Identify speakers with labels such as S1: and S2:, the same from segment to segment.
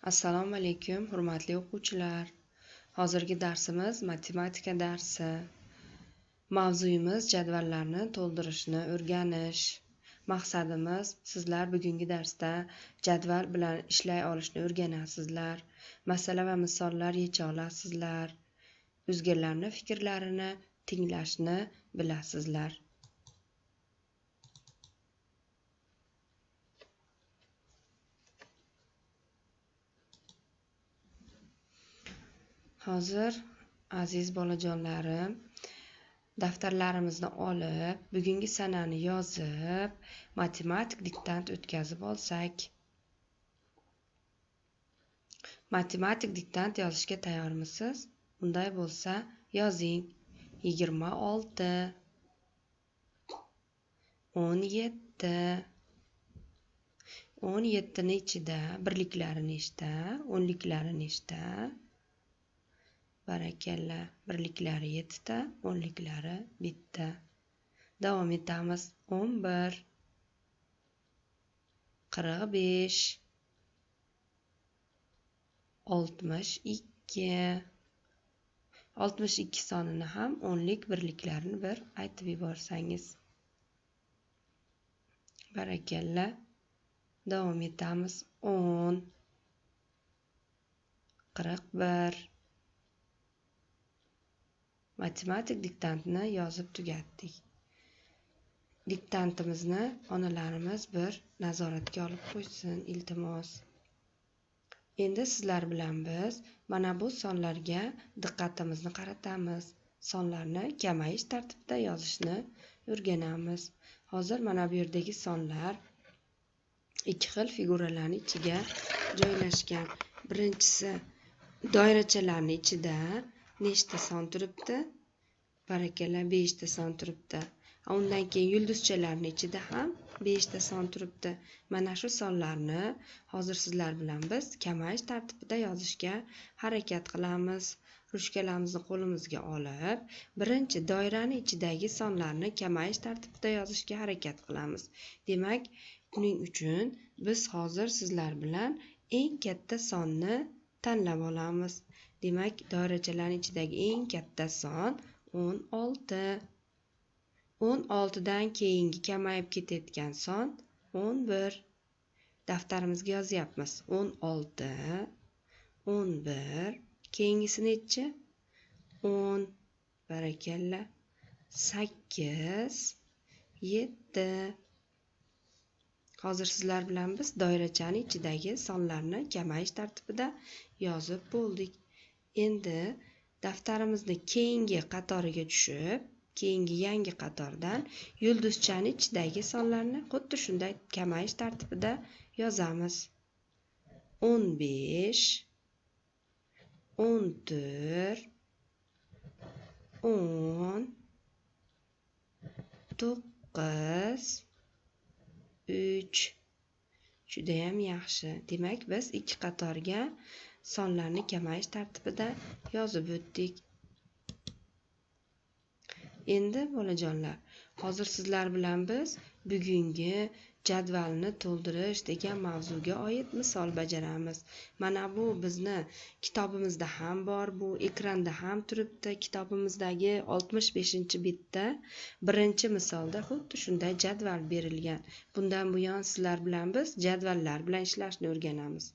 S1: Assalomu alaykum, hurmatli o'quvchilar. Hozirgi darsimiz matematika darsi. Mavzuyimiz jadvallarni to'ldirishni o'rganish. Maqsadimiz sizlar bugungi darsda jadval bilan ishlay olishni o'rganasizlar. Masala va misollar yecha olasizlar. O'zgalarning fikrlarini tinglashni bilasizlar. Hozir aziz bolajonlarim, daftarlarimizni olib, bugungi sanani yozib, matematik diktant o'tkazib olsak. Matematik diktant yozishga tayyormisiz? Unday bo'lsa, yozing. 26 17 17 ichida birliklari nechta, o'nliklari nechta? Barakalla, birliklari 7 ta, o'nliklari 1 ta. Davom etamiz. 11 45 62 62 sonini ham o'nlik birliklarini bir aytib yuborsangiz. Barakalla. Davom etamiz. 10 41 Matematik diktantni yozib tugatdik. Diktantimizni onalarimiz bir nazoratga olib qo'ysin, iltimos. Endi sizlar bilan biz mana bu sonlarga diqqatimizni qaratamiz. Sonlarni kamayish tartibida yozishni o'rganamiz. Hozir mana bu yerdagi sonlar ikki xil figuralarning ichiga joylashgan. Birinchisi doirachalarning ichida nechta son turibdi? Barakalla, 5 ta son turibdi. Undan keyin yulduzchalarning ichida ham 5 ta son turibdi. Mana shu sonlarni hozir sizlar bilan biz kamayish tartibida yozishga harakat qilamiz. Ruchkalarimizni qo'limizga olib, birinchi doiraning ichidagi sonlarni kamayish tartibida yozishga harakat qilamiz. Demak, buning uchun biz hozir sizlar bilan eng katta sonni tanlab olamiz. Demak, doirachalarning ichidagi eng katta son 16. 16 dan keyingi kamayib ketayotgan son 11. Daftarimizga yozyapmiz. 16 11 keyingisi nechi? 10. Barakalla. 8 7. Hozir sizlar bilan biz doirachaning ichidagi sonlarni kamayish tartibida yozib bo'ldik. Endi daftarimizni keyingi qatoriga tushib, keyingi yangi qatordan yulduzchaning ichidagi sonlarni xuddi shunday kamayish tartibida yozamiz. 15 14 10 9 3. Juda ham yaxshi. Demak, biz ikki qatorga sonlarni kamayish tartibida yozib o'tdik. Endi bolajonlar, hozir sizlar bilan biz bugungi jadvalni to'ldirish degan mavzuga oid misol bajaramiz. Mana bu bizni kitobimizda ham bor, bu ekranda ham turibdi. Kitobimizdagi 65-bitda birinchi misolda xuddi shunday jadval berilgan. Bundan buyon sizlar bilan biz jadvallar bilan ishlashni o'rganamiz.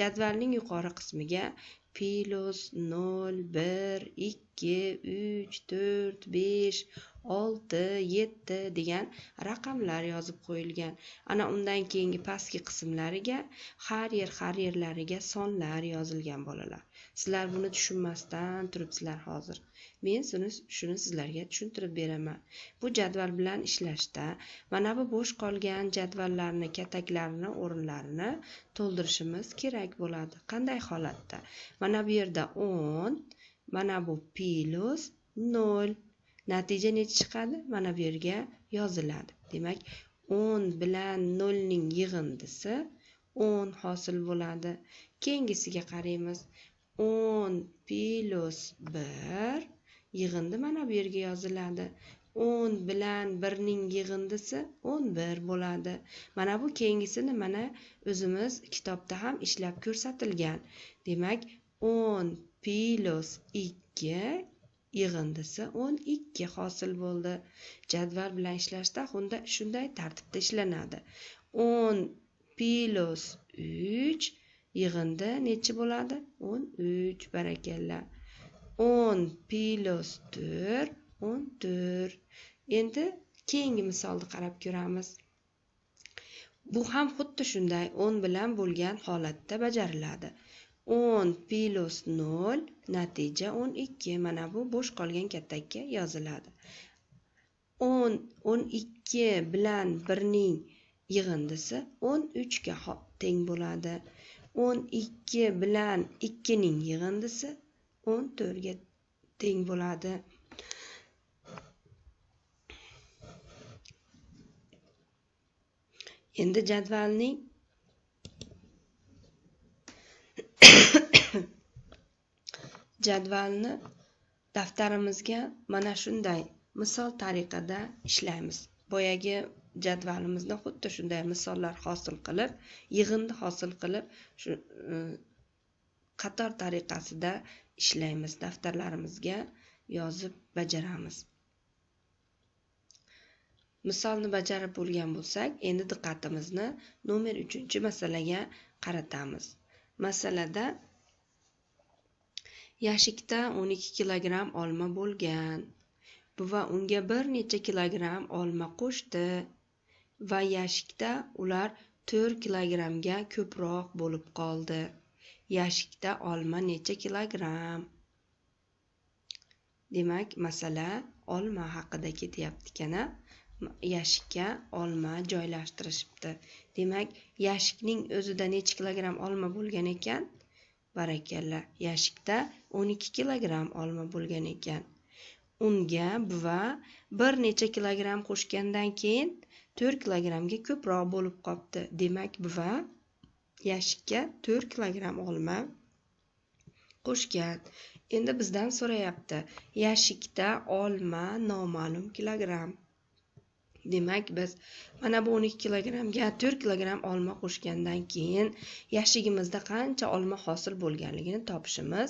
S1: Jadvalning yuqori qismiga plus 0 1 2 3 4 5 6 7 degan raqamlar yozib qo'yilgan. Ana undan keyingi pastki qismlariga har yerlariga sonlar yozilgan bolalar. Sizlar buni tushunmasdan turibsizlar hozir. Men shuni sizlarga tushuntirib beraman. Bu jadval bilan ishlashda mana bu bo'sh qolgan jadvallarni, kataklarini, o'rinlarini to'ldirishimiz kerak bo'ladi. Qanday holatda? Mana bu yerda 10, mana bu plus 0. Natija necha chiqadi? Mana bu yerga yoziladi. Demak, 10 bilan 0 ning yig'indisi 10 hosil bo'ladi. Keyingisiga qaraymiz. 10 plus 1 yig'indi mana bu yerga yoziladi. 10 bilan 1 ning yig'indisi 11 bo'ladi. Mana bu keyingisini mana o'zimiz kitobda ham ishlab ko'rsatilgan. Demak, 10 plus 2 yig'indisi 12 hosil bo'ldi. Jadval bilan ishlashda shunday tartibda ishlanadi. 10 plus 3 yig'indi necha bo'ladi? 13. Barakalla. 10 plus 4 14. Endi keyingi misolni qarab ko'ramiz. Bu ham xuddi shunday 10 bilan bo'lgan holatda bajariladi. 10 plus 0 natija 12. Mana bu bo'sh qolgan kattakka yoziladi. 12 bilan 1 ning yig'indisi 13 ga teng bo'ladi. 12 bilan 2 ning yig'indisi 14 ga teng bo'ladi. Endi jadvalning jadvalni daftarimizga mana shunday misol tariqada ishlaymiz. Boyagi jadvalimizni xuddi shunday misollar hosil qilib, yig'indi hosil qilib, shu qator tariqasida ishlaymiz. Daftarlarimizga yozib bajaramiz. Misolni bajarib bo'lgan bo'lsak, endi diqqatimizni nomer 3-masalaga qaratamiz. Masalada yashikda 12 kilogramm olma bo'lgan. Buva unga bir necha kilogramm olma qo'shdi va yashikda ular 4 kilogrammga ko'proq bo'lib qoldi. Yashikda olma necha kilogramm? Demak, masala olma haqida ketyapti kana. Yashikka olma joylashtirishibdi. Demak, yashikning o'zida necha kilogramm olma bo'lgan ekan? Barakalla. Yashikda 12 kilogramm olma bo'lgan ekan. Unga buva bir necha kilogramm qo'shgandan keyin 4 kilogrammga ko'proq bo'lib qopti. Demak, buva yashikka 4 kilogramm olma qo'shgan. Endi bizdan so'rayapti. Yashikda olma noma'lum kilogramm. Demak, biz mana bu 12 kilogrammga 4 kilogramm olma qo'shgandan keyin yashigimizda qancha olma hosil bo'lganligini topishimiz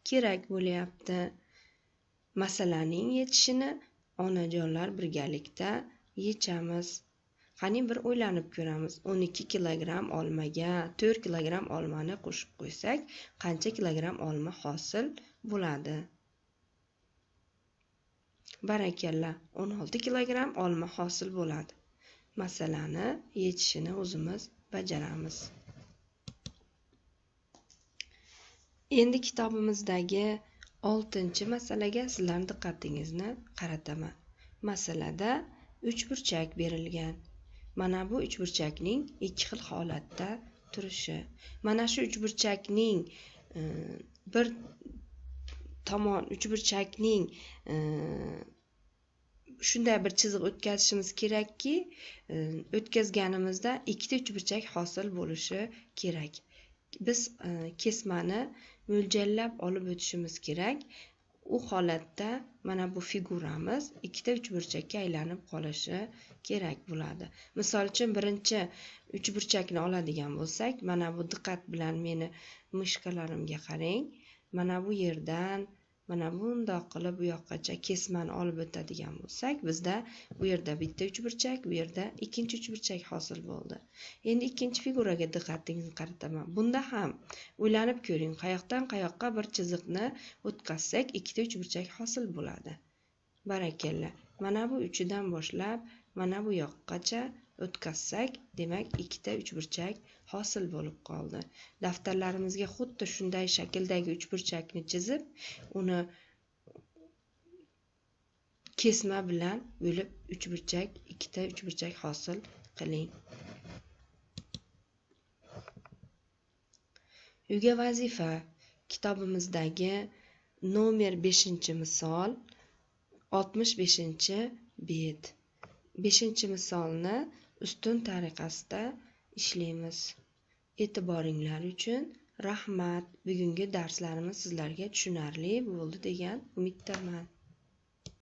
S1: kerak bo'lyapti. Masalaning yechishini onajonlar birgalikda yechamiz. Qani bir o'ylanib ko'ramiz. 12 kilogramm olmaga 4 kilogramm olmani qo'shib qo'ysak, qancha kilogramm olma hosil bo'ladi? Barakalla, 16 kilogramm olma hosil bo'ladi. Masalani yechishini o'zimiz bajaramiz. Endi kitobimizdagi 6-masalaga sizlarning diqqatingizni qarataman. Masalada 3 burchak berilgan. Mana bu 3 burchakning ikki xil holatda turishi. Mana shu 3 burchakning bir tomon 3 burchakning shunday bir chiziq o'tkazishimiz kerakki, o'tkazganimizda ikkita 3 burchak hosil bo'lishi kerak. Biz kesmani mo'ljallab olib o'tishimiz kerak. U holatda mana bu figuramiz ikkita 3 burchakka aylanib qolishi kerak bo'ladi. Misol uchun birinchi 3 burchakni oladigan bo'lsak, mana bu diqqat bilan meni mushkalarimga qarang. Mana bu yerdan mana bundoq qilib bu yoqqacha kesmani olib o'tadigan bo'lsak, bizda bu yerda bitta 3 burchak, bu yerda ikkinchi 3 burchak hosil bo'ldi. Endi ikkinchi figuraga diqqatingizni qarataman. Bunda ham o'ylanib ko'ring, qayoqdan qayoqqa bir chiziqni o'tkazsak, ikkita 3 burchak hosil bo'ladi. Barakalla. Mana bu uchidan boshlab, mana bu yoqqacha o'tkazsak, demak ikkita 3 burchak hosil bo'lib qoldi. Daftarlarimizga xuddi shunday shakldagi 3 burchakni chizib, uni kesma bilan bo'lib 3 burchak, ikkita 3 burchak hosil qiling. Uyga vazifa. Kitobimizdagi nomer 5-misol 65-bet. 5-misolni ustun tariqasida ishlaymiz. E'tiboringlar uchun rahmat. Bugungi darslarimiz sizlarga tushunarli bo'ldi degan umiddaman.